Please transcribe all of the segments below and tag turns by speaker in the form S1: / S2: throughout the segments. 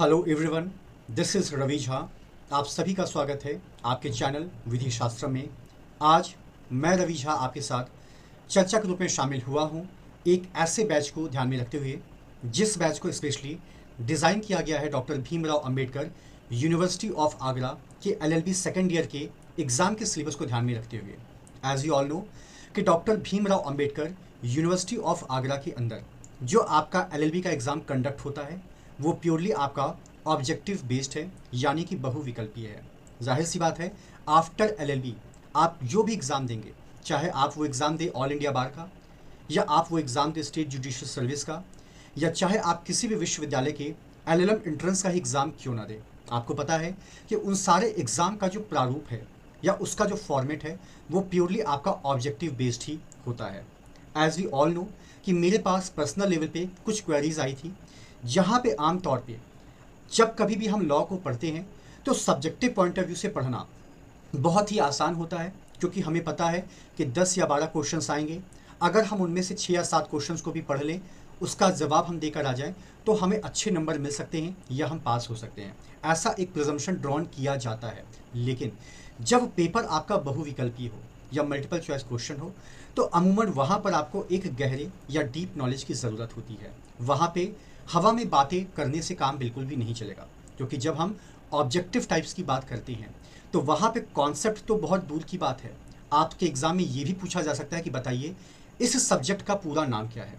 S1: Hello everyone, this is Ravi Jha. आप सभी का स्वागत है आपके चैनल विधि शास्त्र में। आज मैं रवि झा आपके साथ चर्चा के रूप में शामिल हुआ हूँ एक ऐसे बैच को ध्यान में रखते हुए जिस बैच को स्पेशली डिज़ाइन किया गया है doctor Bhimrao Ambedkar university of Agra के LLB सेकेंड ईयर के एग्ज़ाम के सिलेबस को ध्यान में रखते हुए। एज यू ऑल नो कि doctor Bhimrao Ambedkar university of Agra के अंदर जो आपका LLB का एग्ज़ाम कंडक्ट होता है वो प्योरली आपका ऑब्जेक्टिव बेस्ड है, यानी कि बहुविकल्पीय है। जाहिर सी बात है, आफ्टर LLB आप जो भी एग्ज़ाम देंगे, चाहे आप वो एग्ज़ाम दें ऑल इंडिया बार का, या आप वो एग्ज़ाम दें स्टेट जुडिशियल सर्विस का, या चाहे आप किसी भी विश्वविद्यालय के LLM एंट्रेंस का ही एग्ज़ाम क्यों ना दें, आपको पता है कि उन सारे एग्ज़ाम का जो प्रारूप है या उसका जो फॉर्मेट है वो प्योरली आपका ऑब्जेक्टिव बेस्ड ही होता है। एज वी ऑल नो कि मेरे पास पर्सनल लेवल पे कुछ क्वेरीज आई थी, जहाँ पे आम तौर पे जब कभी भी हम लॉ को पढ़ते हैं तो सब्जेक्टिव पॉइंट ऑफ व्यू से पढ़ना बहुत ही आसान होता है, क्योंकि हमें पता है कि 10 या 12 क्वेश्चंस आएंगे। अगर हम उनमें से 6 या 7 क्वेश्चंस को भी पढ़ लें, उसका जवाब हम देकर आ जाएं, तो हमें अच्छे नंबर मिल सकते हैं या हम पास हो सकते हैं। ऐसा एक प्रिजम्पशन ड्रॉन किया जाता है। लेकिन जब पेपर आपका बहुविकल्पी हो या मल्टीपल चॉइस क्वेश्चन हो, तो अमूमन वहाँ पर आपको एक गहरे या डीप नॉलेज की ज़रूरत होती है। वहाँ पे हवा में बातें करने से काम बिल्कुल भी नहीं चलेगा, क्योंकि जब हम ऑब्जेक्टिव टाइप्स की बात करते हैं तो वहाँ पे कॉन्सेप्ट तो बहुत दूर की बात है। आपके एग्ज़ाम में ये भी पूछा जा सकता है कि बताइए इस सब्जेक्ट का पूरा नाम क्या है,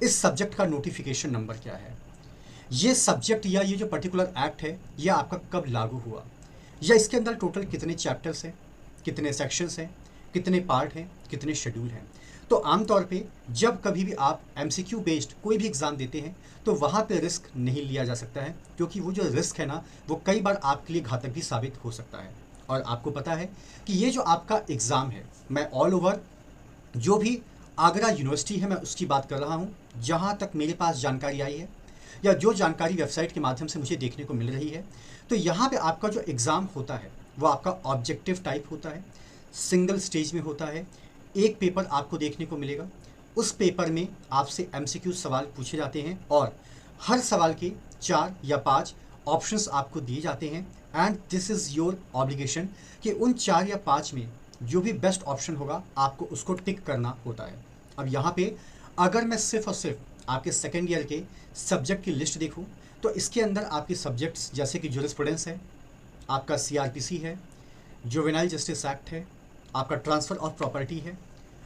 S1: इस सब्जेक्ट का नोटिफिकेशन नंबर क्या है, ये सब्जेक्ट या ये जो पर्टिकुलर एक्ट है ये आपका कब लागू हुआ, या इसके अंदर टोटल कितने चैप्टर्स हैं, कितने सेक्शंस हैं, कितने पार्ट हैं, कितने शेड्यूल हैं। तो आमतौर पे जब कभी भी आप MCQ बेस्ड कोई भी एग्ज़ाम देते हैं तो वहाँ पे रिस्क नहीं लिया जा सकता है, क्योंकि वो जो रिस्क है ना वो कई बार आपके लिए घातक भी साबित हो सकता है। और आपको पता है कि ये जो आपका एग्ज़ाम है, मैं ऑल ओवर जो भी आगरा यूनिवर्सिटी है मैं उसकी बात कर रहा हूँ, जहाँ तक मेरे पास जानकारी आई है या जो जानकारी वेबसाइट के माध्यम से मुझे देखने को मिल रही है, तो यहाँ पे आपका जो एग्ज़ाम होता है वो आपका ऑब्जेक्टिव टाइप होता है, सिंगल स्टेज में होता है। एक पेपर आपको देखने को मिलेगा, उस पेपर में आपसे MCQ सवाल पूछे जाते हैं और हर सवाल के 4 या 5 ऑप्शंस आपको दिए जाते हैं। And this is your obligation कि उन 4 या 5 में जो भी बेस्ट ऑप्शन होगा आपको उसको टिक करना होता है। अब यहाँ पे अगर मैं सिर्फ और सिर्फ आपके सेकेंड ईयर के सब्जेक्ट की लिस्ट देखूँ तो इसके अंदर आपके सब्जेक्ट्स जैसे कि जूरिस्प्रूडेंस है, आपका CRPC है, जुवेनाइल जस्टिस एक्ट है, आपका ट्रांसफ़र ऑफ प्रॉपर्टी है,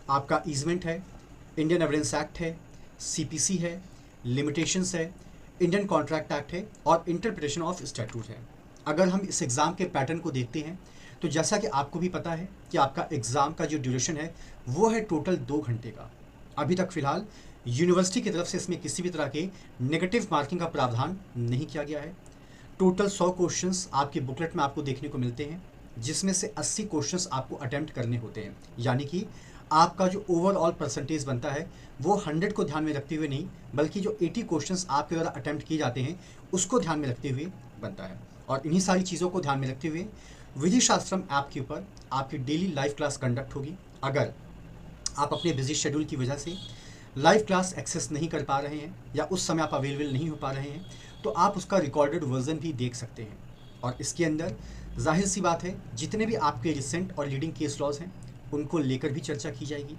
S1: आपका ईजमेंट है, इंडियन एविडेंस एक्ट है, CPC है, लिमिटेशंस है, इंडियन कॉन्ट्रैक्ट एक्ट है और इंटरप्रिटेशन ऑफ स्टैट्यूट है। अगर हम इस एग्ज़ाम के पैटर्न को देखते हैं तो जैसा कि आपको भी पता है कि आपका एग्ज़ाम का जो ड्यूरेशन है वो है टोटल 2 घंटे का। अभी तक फ़िलहाल यूनिवर्सिटी की तरफ से इसमें किसी भी तरह के नेगेटिव मार्किंग का प्रावधान नहीं किया गया है। टोटल 100 क्वेश्चंस आपके बुकलेट में आपको देखने को मिलते हैं, जिसमें से 80 क्वेश्चंस आपको अटेम्प्ट करने होते हैं, यानी कि आपका जो ओवरऑल परसेंटेज बनता है वो 100 को ध्यान में रखते हुए नहीं, बल्कि जो 80 क्वेश्चंस आपके द्वारा अटेम्प्ट किए जाते हैं उसको ध्यान में रखते हुए बनता है। और इन्हीं सारी चीज़ों को ध्यान में रखते हुए विधि शास्त्रम ऐप के ऊपर आपकी डेली लाइव क्लास कंडक्ट होगी। अगर आप अपने बिजी शेड्यूल की वजह से लाइव क्लास एक्सेस नहीं कर पा रहे हैं या उस समय आप अवेलेबल नहीं हो पा रहे हैं, तो आप उसका रिकॉर्डेड वर्जन भी देख सकते हैं। और इसके अंदर जाहिर सी बात है, जितने भी आपके रिसेंट और लीडिंग केस लॉज हैं उनको लेकर भी चर्चा की जाएगी।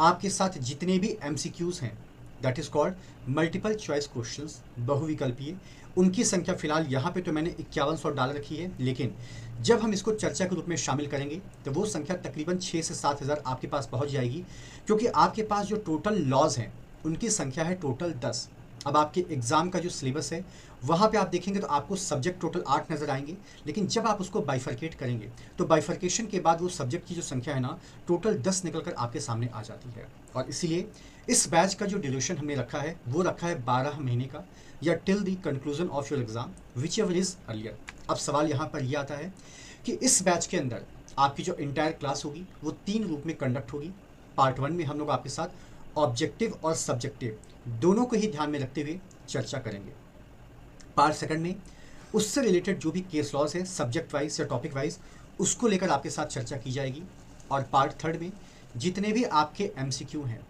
S1: आपके साथ जितने भी MCQs हैं, that is called multiple choice questions, बहुविकल्पीय, उनकी संख्या फ़िलहाल यहाँ पे तो मैंने 5100 डाल रखी है, लेकिन जब हम इसको चर्चा के रूप में शामिल करेंगे तो वो संख्या तकरीबन 6 से 7 हज़ार आपके पास पहुँच जाएगी, क्योंकि आपके पास जो टोटल लॉज हैं उनकी संख्या है टोटल 10। अब आपके एग्ज़ाम का जो सिलेबस है वहाँ पे आप देखेंगे तो आपको सब्जेक्ट टोटल 8 नज़र आएंगे, लेकिन जब आप उसको बाइफरकेट करेंगे तो बाइफरकेशन के बाद वो सब्जेक्ट की जो संख्या है ना टोटल 10 निकल कर आपके सामने आ जाती है। और इसीलिए इस बैच का जो ड्यूरेशन हमने रखा है वो रखा है 12 महीने का, या till the conclusion of your exam which ever is earlier. अब सवाल यहाँ पर यह आता है कि इस बैच के अंदर आपकी जो इंटायर क्लास होगी वो 3 रूप में कंडक्ट होगी। पार्ट 1 में हम लोग आपके साथ ऑब्जेक्टिव और सब्जेक्टिव दोनों को ही ध्यान में रखते हुए चर्चा करेंगे। पार्ट 2 में उससे रिलेटेड जो भी केस लॉज है सब्जेक्ट वाइज या टॉपिक वाइज उसको लेकर आपके साथ चर्चा की जाएगी। और पार्ट 3 में जितने भी आपके MCQ हैं,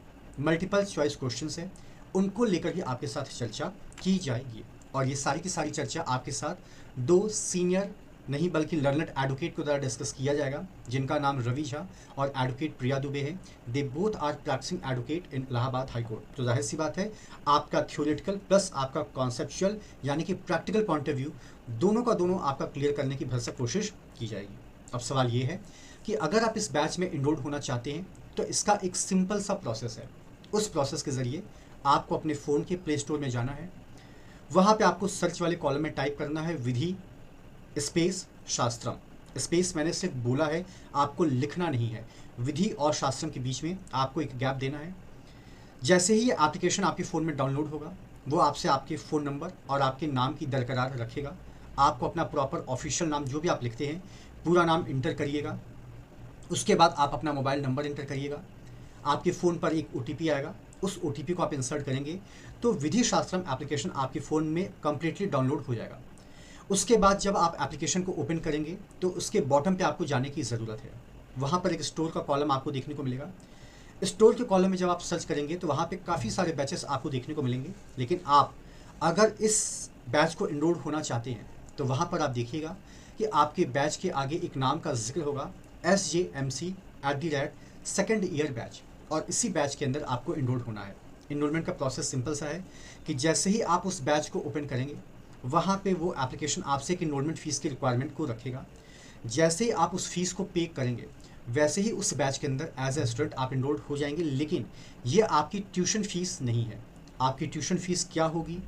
S1: मल्टीपल चॉइस क्वेश्चंस हैं, उनको लेकर ही आपके साथ चर्चा की जाएगी। और ये सारी की सारी चर्चा आपके साथ दो सीनियर नहीं बल्कि लर्नड एडवोकेट के द्वारा डिस्कस किया जाएगा, जिनका नाम रवि झा और एडवोकेट प्रिया दुबे है। They both are practising advocate in Allahabad high court. तो जाहिर सी बात है आपका थ्योरेटिकल प्लस आपका कॉन्सेप्चुअल यानी कि प्रैक्टिकल पॉइंट ऑफ व्यू दोनों का दोनों आपका क्लियर करने की भरसक कोशिश की जाएगी। अब सवाल ये है कि अगर आप इस बैच में इनरोल होना चाहते हैं तो इसका एक सिंपल सा प्रोसेस है। उस प्रोसेस के ज़रिए आपको अपने फ़ोन के प्ले स्टोर में जाना है, वहाँ पे आपको सर्च वाले कॉलम में टाइप करना है विधि स्पेस शास्त्रम। स्पेस मैंने सिर्फ बोला है, आपको लिखना नहीं है। विधि और शास्त्रम के बीच में आपको एक गैप देना है। जैसे ही ये एप्लीकेशन आपके फ़ोन में डाउनलोड होगा, वो आपसे आपके फ़ोन नंबर और आपके नाम की दरकरार रखेगा। आपको अपना प्रॉपर ऑफिशियल नाम जो भी आप लिखते हैं पूरा नाम इंटर करिएगा। उसके बाद आप अपना मोबाइल नंबर इंटर करिएगा। आपके फ़ोन पर एक OTP आएगा, उस OTP को आप इंसर्ट करेंगे तो विधि शास्त्रम एप्लीकेशन आपके फ़ोन में कम्प्लीटली डाउनलोड हो जाएगा। उसके बाद जब आप एप्लीकेशन को ओपन करेंगे तो उसके बॉटम पे आपको जाने की ज़रूरत है। वहाँ पर एक स्टोर का कॉलम आपको देखने को मिलेगा। स्टोर के कॉलम में जब आप सर्च करेंगे तो वहाँ पे काफ़ी सारे बैचेस आपको देखने को मिलेंगे, लेकिन आप अगर इस बैच को इनरोल होना चाहते हैं तो वहाँ पर आप देखिएगा कि आपके बैच के आगे एक नाम का जिक्र होगा, SJMC@2nd ईयर बैच, और इसी बैच के अंदर आपको इनरोल होना है। इनरोलमेंट का प्रोसेस सिंपल सा है कि जैसे ही आप उस बैच को ओपन करेंगे वहाँ पे वो एप्लीकेशन आपसे एक इनरोलमेंट फ़ीस की रिक्वायरमेंट को रखेगा। जैसे ही आप उस फीस को पे करेंगे वैसे ही उस बैच के अंदर एज ए स्टूडेंट आप इनरोल हो जाएंगे। लेकिन ये आपकी ट्यूशन फ़ीस नहीं है। आपकी ट्यूशन फ़ीस क्या होगी,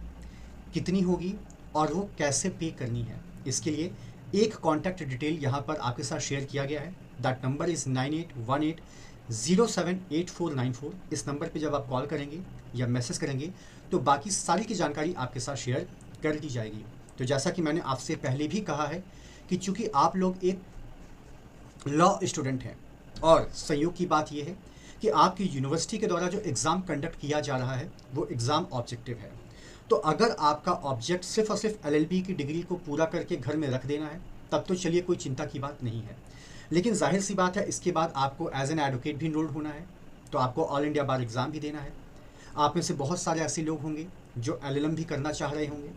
S1: कितनी होगी और वो कैसे पे करनी है, इसके लिए एक कॉन्टैक्ट डिटेल यहाँ पर आपके साथ शेयर किया गया है। That number is 9818078494। इस नंबर पे जब आप कॉल करेंगे या मैसेज करेंगे तो बाकी सारी की जानकारी आपके साथ शेयर कर दी जाएगी। तो जैसा कि मैंने आपसे पहले भी कहा है कि चूँकि आप लोग एक लॉ स्टूडेंट हैं और संयोग की बात यह है कि आपकी यूनिवर्सिटी के द्वारा जो एग्ज़ाम कंडक्ट किया जा रहा है वो एग्ज़ाम ऑब्जेक्टिव है। तो अगर आपका ऑब्जेक्ट सिर्फ और सिर्फ LLB की डिग्री को पूरा करके घर में रख देना है तब तो चलिए कोई चिंता की बात नहीं है। लेकिन जाहिर सी बात है इसके बाद आपको एज एन एडवोकेट भी इनरोल्ड होना है, तो आपको ऑल इंडिया बार एग्ज़ाम भी देना है। आप में से बहुत सारे ऐसे लोग होंगे जो LLM भी करना चाह रहे होंगे,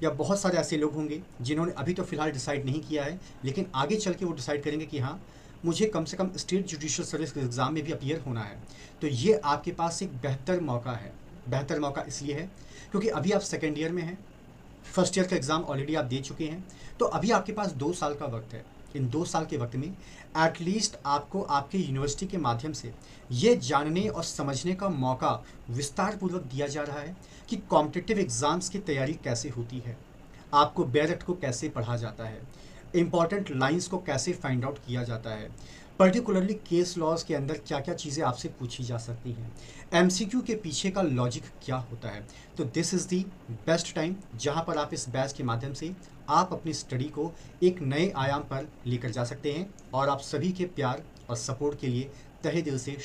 S1: या बहुत सारे ऐसे लोग होंगे जिन्होंने अभी तो फ़िलहाल डिसाइड नहीं किया है, लेकिन आगे चल के वो डिसाइड करेंगे कि हाँ मुझे कम से कम स्टेट जुडिशियल सर्विस के एग्ज़ाम में भी अपीयर होना है। तो ये आपके पास एक बेहतर मौका है। बेहतर मौका इसलिए है क्योंकि अभी आप सेकेंड ईयर में हैं, फर्स्ट ईयर का एग्ज़ाम ऑलरेडी आप दे चुके हैं, तो अभी आपके पास 2 साल का वक्त है। इन 2 साल के वक्त में एटलीस्ट आपको आपके यूनिवर्सिटी के माध्यम से ये जानने और समझने का मौका विस्तार पूर्वक दिया जा रहा है कि कॉम्पिटिटिव एग्ज़ाम्स की तैयारी कैसे होती है, आपको बैरेट को कैसे पढ़ा जाता है, इम्पॉर्टेंट लाइंस को कैसे फाइंड आउट किया जाता है, पर्टिकुलरली केस लॉज के अंदर क्या क्या चीज़ें आपसे पूछी जा सकती हैं, MCQ के पीछे का लॉजिक क्या होता है। तो this is the best time जहां पर आप इस बैच के माध्यम से आप अपनी स्टडी को एक नए आयाम पर लेकर जा सकते हैं। और आप सभी के प्यार और सपोर्ट के लिए तहे दिल से